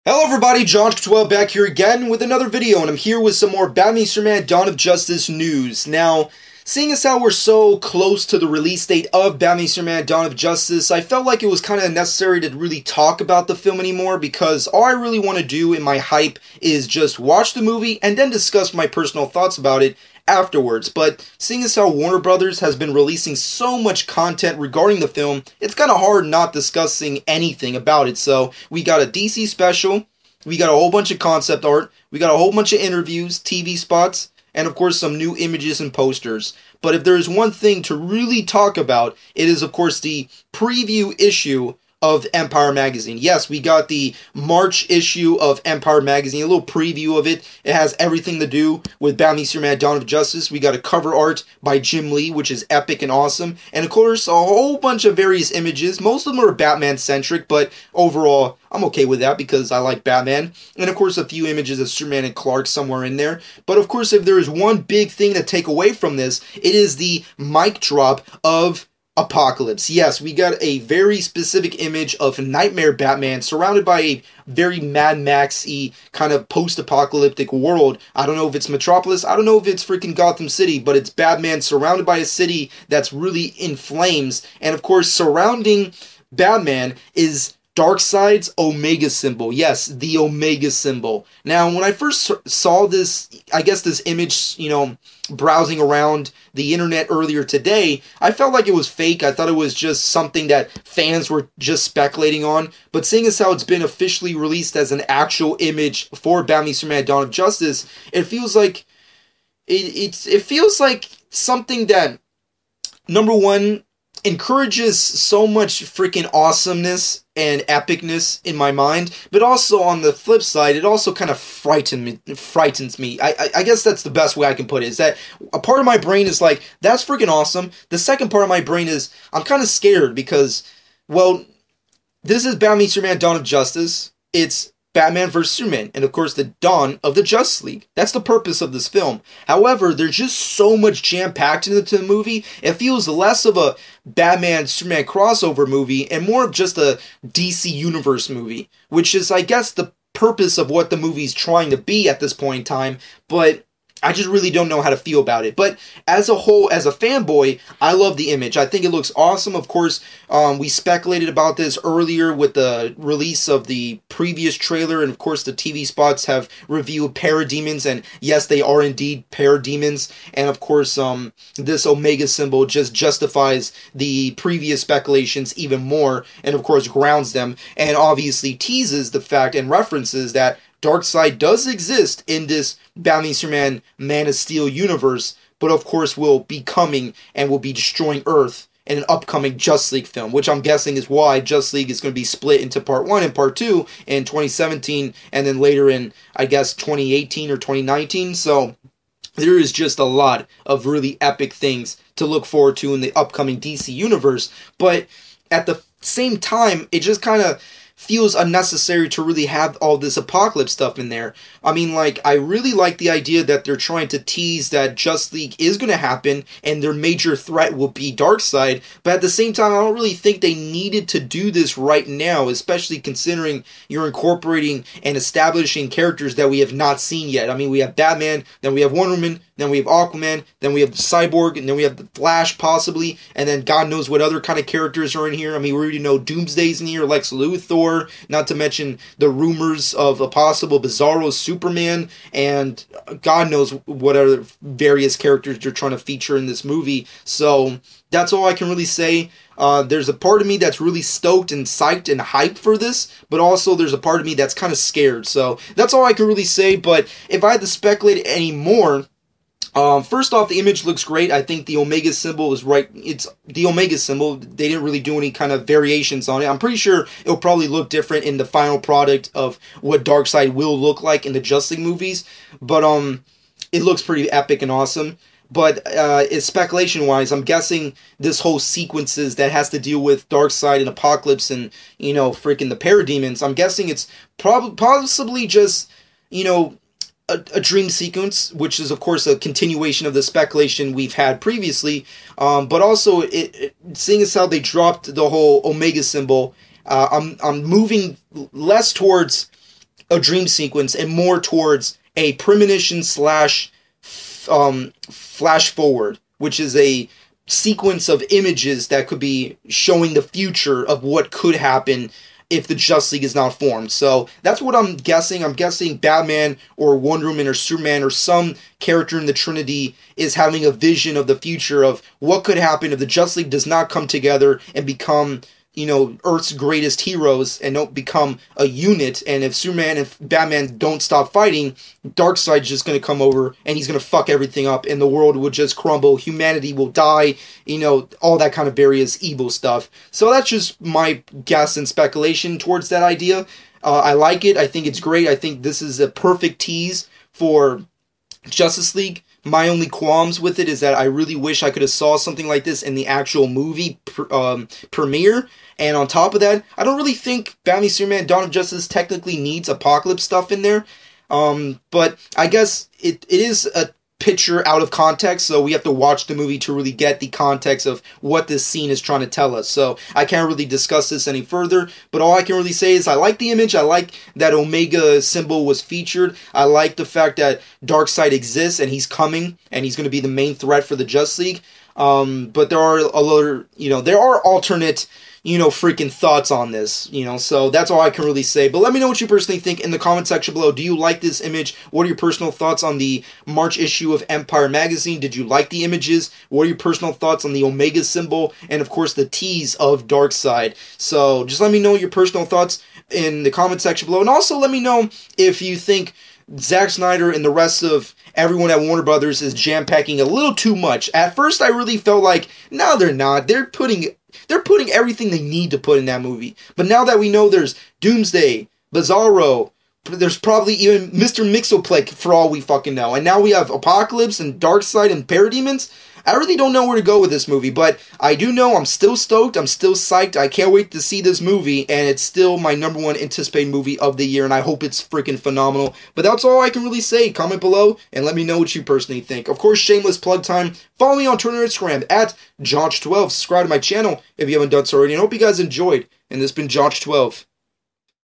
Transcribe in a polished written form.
Hello everybody, John12 back here again with another video, and I'm here with some more Batman Superman Dawn of Justice news. Now, seeing as how we're so close to the release date of Batman Superman Dawn of Justice, I felt like it was kind of necessary to really talk about the film anymore, because all I really want to do in my hype is just watch the movie and then discuss my personal thoughts about it afterwards. But seeing as how Warner Brothers has been releasing so much content regarding the film, it's kind of hard not discussing anything about it. So we got a DC special, we got a whole bunch of concept art, we got a whole bunch of interviews, TV spots, and of course some new images and posters. But if there is one thing to really talk about, it is of course the preview issue of Empire Magazine. Yes, we got the March issue of Empire Magazine, a little preview of it. It has everything to do with Batman Superman Dawn of Justice. We got a cover art by Jim Lee, which is epic and awesome. And of course, a whole bunch of various images. Most of them are Batman-centric, but overall, I'm okay with that because I like Batman. And of course, a few images of Superman and Clark somewhere in there. But of course, if there is one big thing to take away from this, it is the mic drop of Apocalypse. Yes, we got a very specific image of Nightmare Batman surrounded by a very Mad Max-y kind of post-apocalyptic world. I don't know if it's Metropolis, I don't know if it's freaking Gotham City, but it's Batman surrounded by a city that's really in flames. And of course, surrounding Batman is DARKSEID's Omega symbol. Yes, the Omega symbol. Now, when I first saw this, I guess this image, browsing around the internet earlier today, I felt like it was fake. I thought it was just something that fans were just speculating on. But seeing as how it's been officially released as an actual image for Batman Superman Dawn of Justice, it feels like it feels like something that, number one, encourages so much freaking awesomeness and epicness in my mind, but also on the flip side, it also kind of frightens me. I guess that's the best way I can put it, is that a part of my brain is like, that's freaking awesome. The second part of my brain is, I'm kind of scared because, well, this is Batman Superman Dawn of Justice. It's Batman vs. Superman, and of course the dawn of the Justice League. That's the purpose of this film. However, there's just so much jam-packed into the movie, it feels less of a Batman-Superman crossover movie and more of just a DC Universe movie, which is, I guess, the purpose of what the movie's trying to be at this point in time, but I just really don't know how to feel about it. But as a whole, as a fanboy, I love the image. I think it looks awesome. Of course, we speculated about this earlier with the release of the previous trailer, and of course the TV spots have revealed parademons, and yes, they are indeed parademons. And of course, this Omega symbol just justifies the previous speculations even more, and of course grounds them, and obviously teases the fact and references that DARKSEID does exist in this Batman Superman Man of Steel universe, but of course will be coming and will be destroying Earth in an upcoming Justice League film, which I'm guessing is why Justice League is going to be split into Part 1 and Part 2 in 2017, and then later in, I guess, 2018 or 2019, so there is just a lot of really epic things to look forward to in the upcoming DC universe, but at the same time, it just kind of feels unnecessary to really have all this Apocalypse stuff in there. I mean, like, I really like the idea that they're trying to tease that Justice League is going to happen and their major threat will be DARKSEID, but at the same time, I don't really think they needed to do this right now, especially considering you're incorporating and establishing characters that we have not seen yet. I mean, we have Batman, then we have Wonder Woman, then we have Aquaman, then we have Cyborg, and then we have the Flash, possibly, and then God knows what other kind of characters are in here. I mean, we already know Doomsday's in here, Lex Luthor, not to mention the rumors of a possible Bizarro Superman, and God knows what other various characters they're trying to feature in this movie. So that's all I can really say. There's a part of me that's really stoked and psyched and hyped for this, but also there's a part of me that's kind of scared. So that's all I can really say, but if I had to speculate any more, first off, the image looks great. I think the Omega symbol is right. It's the Omega symbol. They didn't really do any kind of variations on it. I'm pretty sure it'll probably look different in the final product of what DARKSEID will look like in the Justice League movies. But it looks pretty epic and awesome. But it's speculation-wise, I'm guessing this whole sequences that has to deal with DARKSEID and Apocalypse and, freaking the parademons, I'm guessing it's possibly just, a dream sequence, which is of course a continuation of the speculation we've had previously, but also seeing as how they dropped the whole Omega symbol, I'm moving less towards a dream sequence and more towards a premonition slash flash forward, which is a sequence of images that could be showing the future of what could happen if the Justice League is not formed. So that's what I'm guessing. I'm guessing Batman or Wonder Woman or Superman or some character in the Trinity is having a vision of the future of what could happen if the Justice League does not come together and become, you know, Earth's greatest heroes and don't become a unit. And if Superman and Batman don't stop fighting, Darkseid's just going to come over and he's going to fuck everything up and the world will just crumble. Humanity will die, you know, all that kind of various evil stuff. So that's just my guess and speculation towards that idea. I like it. I think it's great. I think this is a perfect tease for Justice League. My only qualms with it is that I really wish I could have saw something like this in the actual movie premiere. And on top of that, I don't really think Batman Superman Dawn of Justice technically needs Apocalypse stuff in there. But I guess it is a picture out of context, so we have to watch the movie to really get the context of what this scene is trying to tell us. So I can't really discuss this any further, but all I can really say is I like the image. I like that Omega symbol was featured. I like the fact that Darkseid exists and he's coming and he's going to be the main threat for the Justice League. But there are there are alternate, freaking thoughts on this, so that's all I can really say. But let me know what you personally think in the comment section below. Do you like this image? What are your personal thoughts on the March issue of Empire Magazine? Did you like the images? What are your personal thoughts on the Omega symbol? And of course, the tease of Darkseid. So just let me know your personal thoughts in the comment section below. And also let me know if you think Zack Snyder and the rest of everyone at Warner Brothers is jam-packing a little too much. At first, I really felt like, no, they're not. They're putting everything they need to put in that movie. But now that we know there's Doomsday, Bizarro, there's probably even Mr. Mixoplick for all we fucking know. And now we have Apocalypse and Darkseid and Parademons. I really don't know where to go with this movie, but I do know I'm still stoked, I'm still psyched, I can't wait to see this movie, and it's still my #1 anticipated movie of the year, and I hope it's freaking phenomenal. But that's all I can really say. Comment below, and let me know what you personally think. Of course, shameless plug time. Follow me on Twitter and Instagram, at Josh12. Subscribe to my channel if you haven't done so already, and I hope you guys enjoyed. And this has been Josh12.